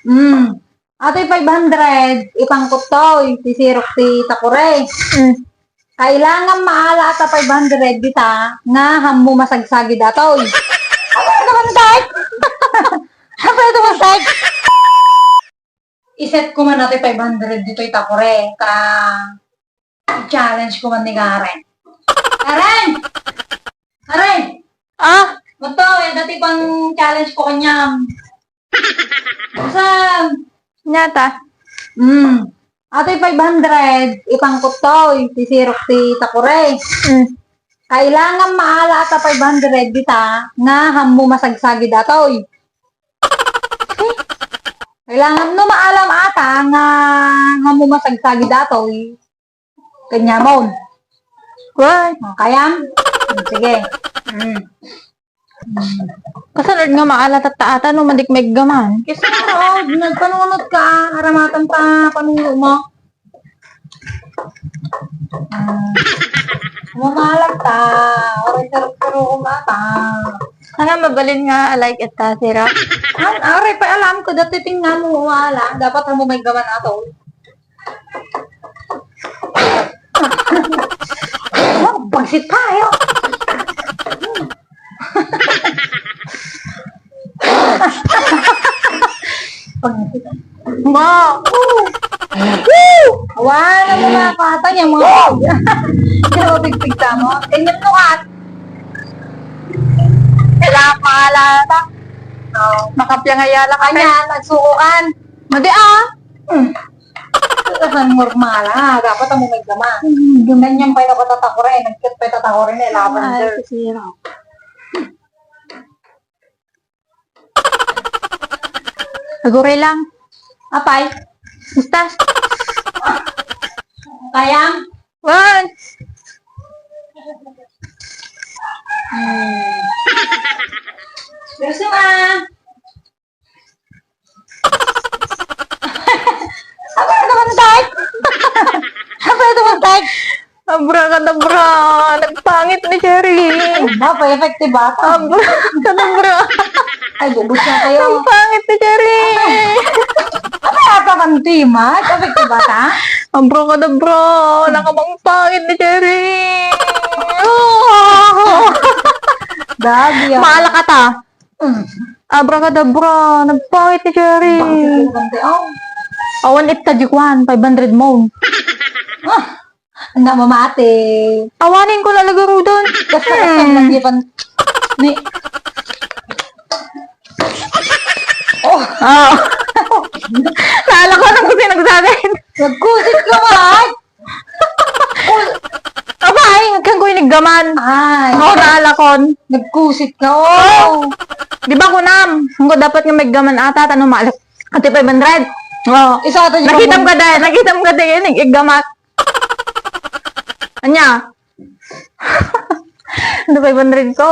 Hmm. Ate 500, ipangkot to, sisirok si Takure. Kailangan maala ata 500 dita, nga hammo masagsagi datoy. Ano naman tay? Ano naman tay? Iset ko man natin 500 dito Takure, ka challenge ko man ni Karen. Karen! Karen! Ah, Mato, dati pang challenge ko kanya. Saan? nyata. Ate 500, ipangkot to, sisirok si Takure. Kailangan maala ata 500 dita, nga hammo masagsagi datoy. Kailangan no maalam ata, nga hammo masagsagi datoy. Kanya mo. Why? Kayam? Sige. Kasunod nga maalat at taata no madikmeg gaman. Kasi nagpanunod ka, aramatan pa panulo mo. Mamalag ta, oray pero umata. Sana mabalin nga like at tasira. Aray pa alam ko, dati tingnan mo wala. Dapat mo may gawan ato. Pagsit tayo. Ma! Wala mo mga kata niya mga. Pero pigpigta mo. Ganyan mo at. Kailangan maalata. Makapyangayala ka Kanya, nagsukukan. Madi ah! Kasan mala. Dapat mo may gaman. Ganyan pa yung katatakore. Nagkit pa yung tatakore na lavender. Tasira. Agure lang. Apay. Mustas. Kayang. One. Gusto nga. Apa na naman tayo? Apa na naman tayo? Abra-kadabra. Nagpangit ni Cherry. Ba, pa effective ba? Abra-kadabra. Ay, bubus na kayo. Ang pangit ni Cherry. Ano yata kang tima? Effective ba ta? Abra-kadabra. Wala ka bang pangit ni Cherry. Oh. Dagi ah. Maala ka ta. Abra-kadabra. Nagpangit ni Cherry. Oh. Awan it tajikwan. 500 mo. Ang namamate. Awanin ko lalagaro doon. Basta nag-ipan ni... Oh, Ah. Naala ko nang kasi nagsabi. nagkusit ka man! Abay, kang ko gaman. Ay, Ako naala kon. nagkusit ka, oh! Di ba kunam? Ang dapat nga may gaman ata tanong maalas. Ati 500. Oh. Isa ito Nakitam ka dahil, nakitam ka dahil, nag-igamat. Anya? Ano 500 ko?